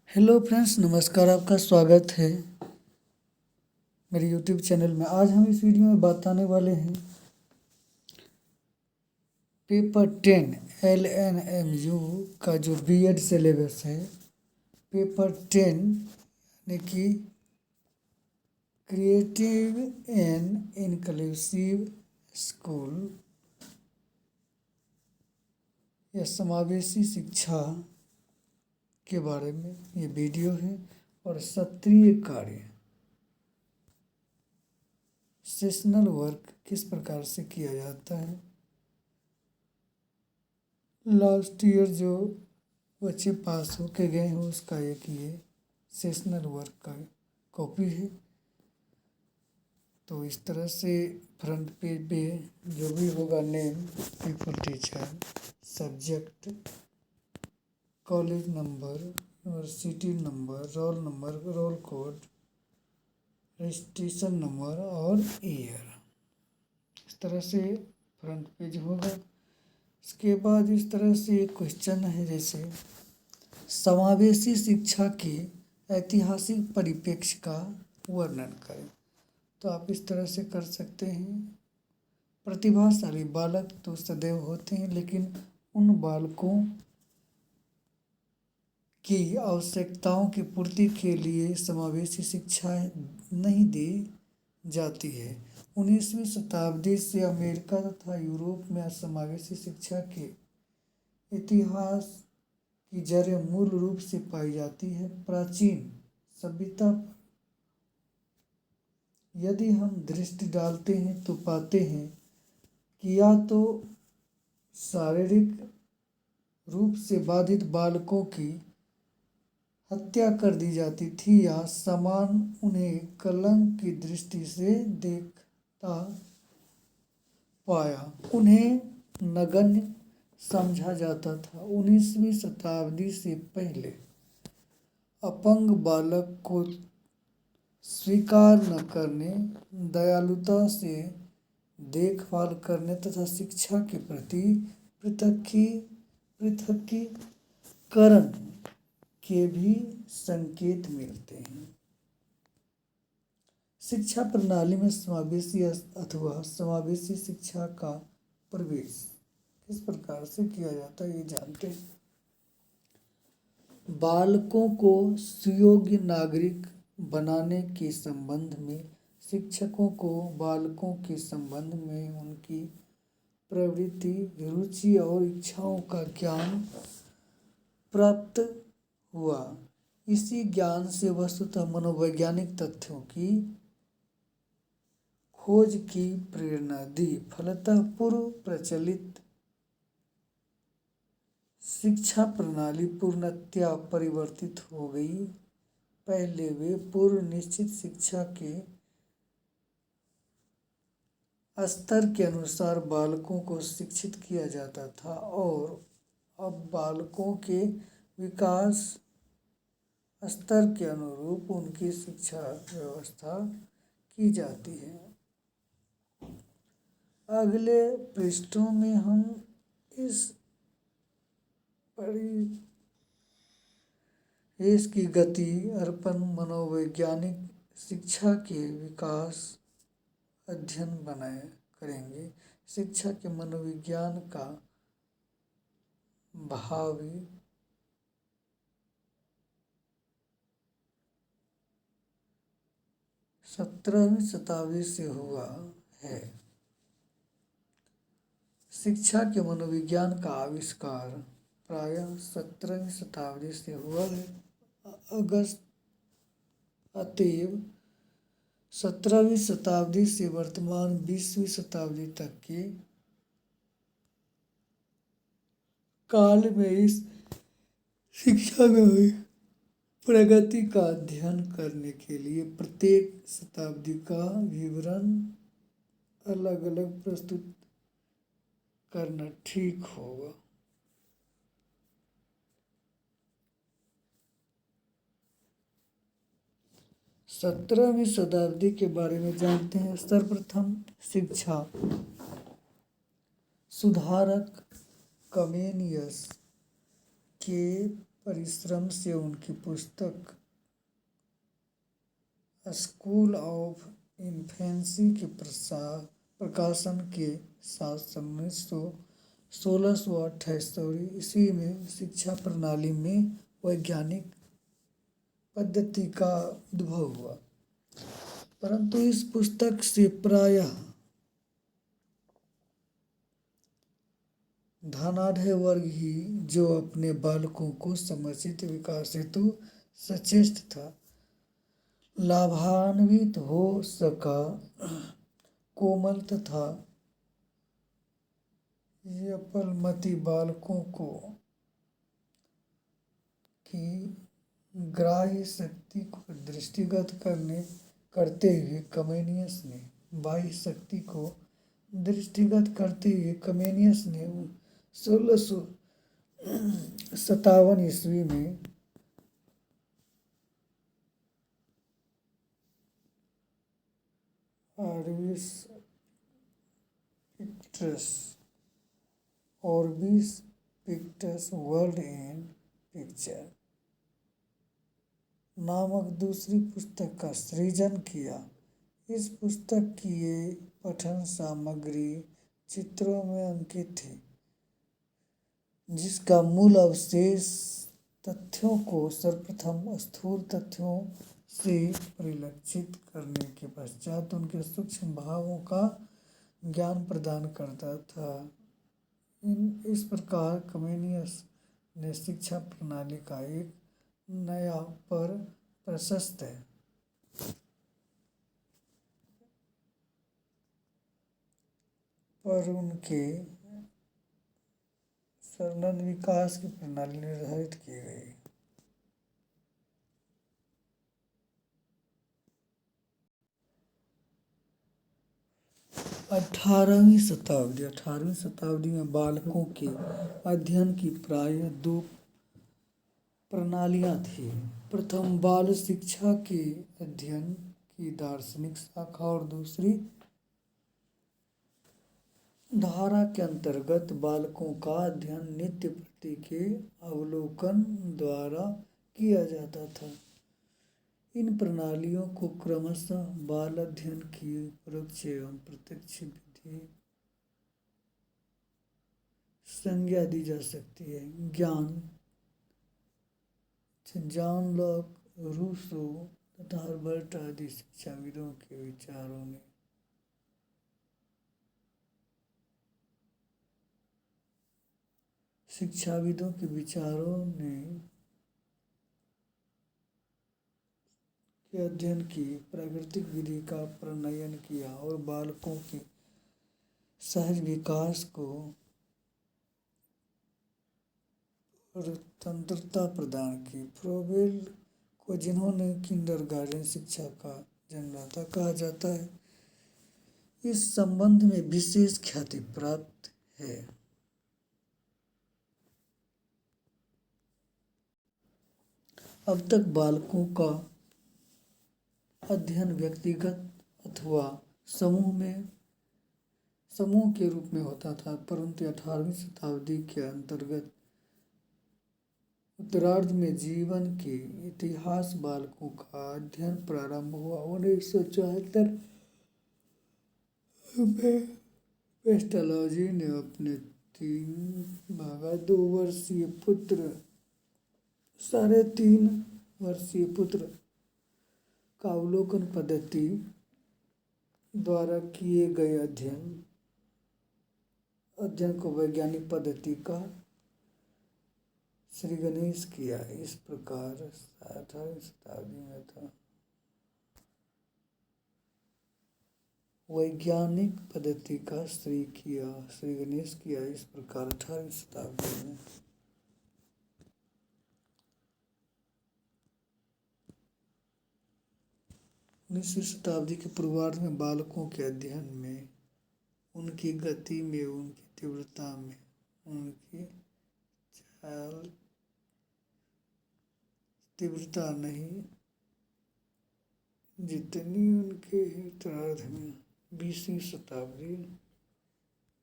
Hello friends, नमस्कार। आपका स्वागत है मेरे यूट्यूब चैनल में। आज हम इस वीडियो में बताने वाले हैं पेपर 10 LNMU का जो बीएड सिलेबस है। पेपर 10 यानी कि क्रिएटिव एंड इंक्लूसिव स्कूल या समावेशी शिक्षा के बारे में ये वीडियो है। और सत्रीय कार्य सेशनल वर्क किस प्रकार से किया जाता है। लास्ट ईयर जो बच्चे पास होके गए हैं उसका एक ये सेशनल वर्क का कॉपी है। तो इस तरह से फ्रंट पेज पे जो भी होगा name, people, teacher, subject, college number, university number, roll code, registration number और ईयर, इस तरह से फ्रंट पेज होगा। इसके बाद इस तरह से एक क्वेश्चन है, जैसे समावेशी शिक्षा के ऐतिहासिक परिप्रेक्ष्य का वर्णन करें। तो आप इस तरह से कर सकते हैं। प्रतिभाशाली बालक तो सदैव होते हैं, लेकिन उन बालकों की आवश्यकताओं की पूर्ति के लिए समावेशी शिक्षा नहीं दी जाती है। 19वीं शताब्दी से अमेरिका तथा यूरोप में समावेशी शिक्षा के इतिहास की जड़ें मूल रूप से पाई जाती है प्राचीन सभ्यता पर। यदि हम दृष्टि डालते हैं तो पाते हैं कि या तो शारीरिक रूप से बाधित बालकों की हत्या कर दी जाती थी, या समान उन्हें कलंक की दृष्टि से देखता पाया उन्हें नगण्य समझा जाता था। 19वीं शताब्दी से पहले अपंग बालक को स्वीकार न करने, दयालुता से देखभाल करने तथा शिक्षा के प्रति पृथकीकरण के भी संकेत मिलते हैं। शिक्षा प्रणाली में समावेशी अथवा समावेशी शिक्षा का प्रवेश किस प्रकार से किया जाता है, ये जानते हैं। बालकों को सुयोग्य नागरिक बनाने के संबंध में शिक्षकों को बालकों के संबंध में उनकी प्रवृत्ति, रुचि और इच्छाओं का ज्ञान प्राप्त हुआ। इसी ज्ञान से वस्तुतः मनोवैज्ञानिक तथ्यों की खोज की प्रेरणा दी। फलतः पूर्व प्रचलित शिक्षा प्रणाली पूर्णतया परिवर्तित हो गई। पहले वे पूर्व निश्चित शिक्षा के स्तर के अनुसार बालकों को शिक्षित किया जाता था, और अब बालकों के विकास स्तर के अनुरूप उनकी शिक्षा व्यवस्था की जाती है। अगले पृष्ठों में हम इस परिवेश की गति, अर्पण, मनोवैज्ञानिक शिक्षा के विकास अध्ययन करेंगे। शिक्षा के मनोविज्ञान का भावी 17वीं शताब्दी से हुआ है। शिक्षा के मनोविज्ञान का आविष्कार प्रायः 17वीं शताब्दी से हुआ है। अतएव 17वीं शताब्दी से वर्तमान 20वीं शताब्दी तक के काल में इस शिक्षा में हुई प्रगति का अध्ययन करने के लिए प्रत्येक शताब्दी का विवरण अलग अलग प्रस्तुत करना ठीक होगा। सत्रहवीं शताब्दी के बारे में जानते हैं। सर्वप्रथम शिक्षा सुधारक कमेनियस के परिश्रम से उनकी पुस्तक स्कूल ऑफ इन्फेंसी के प्रकाशन के साथ 1628 ईस्वी में शिक्षा प्रणाली में वैज्ञानिक पद्धति का उद्भव हुआ। परंतु इस पुस्तक से प्रायः धनाढ़ वर्ग ही, जो अपने बालकों को समुचित विकास हेतु सचेष्ट था, लाभान्वित हो सका। कोमल तथा यपलमती बालकों को की ग्राह्य शक्ति को दृष्टिगत करते हुए कमेनियस ने बाह्य शक्ति को दृष्टिगत करते हुए कमेनियस ने 1657 ईस्वी में ऑर्बिस पिक्टस वर्ल्ड इन पिक्चर नामक दूसरी पुस्तक का सृजन किया। इस पुस्तक की ये पठन सामग्री चित्रों में अंकित थी, जिसका मूल अवशेष तथ्यों को सर्वप्रथम स्थूल तथ्यों से परिलक्षित करने के पश्चात उनके सूक्ष्म भावों का ज्ञान प्रदान करता था। इस प्रकार कमेनियस ने शिक्षा प्रणाली का एक नया पर प्रशस्त है पर उनके संलग्न विकास की प्रणाली निर्धारित की गई। 18वीं शताब्दी में बालकों के अध्ययन की प्रायः दो प्रणालियाँ थीं। प्रथम बाल शिक्षा के अध्ययन की दार्शनिक शाखा और दूसरी धारा के अंतर्गत बालकों का अध्ययन नित्य प्रति के अवलोकन द्वारा किया जाता था। इन प्रणालियों को क्रमशः बाल अध्ययन की परोक्ष एवं प्रत्यक्ष विधि संज्ञा दी जा सकती है। जॉन लॉक, रूसो तथा हर्बर्ट आदि शिक्षाविदों के विचारों ने के अध्ययन की प्राकृतिक विधि का प्रणयन किया और बालकों के सहज विकास को स्वतंत्रता प्रदान की। फ्रोबेल को, जिन्होंने किंडरगार्टन शिक्षा का जन्मदाता कहा जाता है, इस संबंध में विशेष ख्याति प्राप्त है। अब तक बालकों का अध्ययन व्यक्तिगत अथवा समूह के रूप में होता था, परंतु 18वीं शताब्दी के अंतर्गत उत्तरार्ध में जीवन के इतिहास बालकों का अध्ययन प्रारंभ हुआ। 1974 में पेस्टालॉजी ने अपने 3.2 वर्षीय पुत्र 3.5 वर्षीय पुत्र का अवलोकन पद्धति द्वारा किए गए अध्ययन को वैज्ञानिक पद्धति का श्री गणेश किया। इस प्रकार 18वीं शताब्दी में था वैज्ञानिक पद्धति का श्री गणेश किया। इस प्रकार 18वीं शताब्दी में 19वीं शताब्दी के पूर्वार्ध में बालकों के अध्ययन में, उनकी गति में, उनकी तीव्रता में, उनकी तीव्रता नहीं जितनी उनके उत्तरार्ध में 20वीं शताब्दी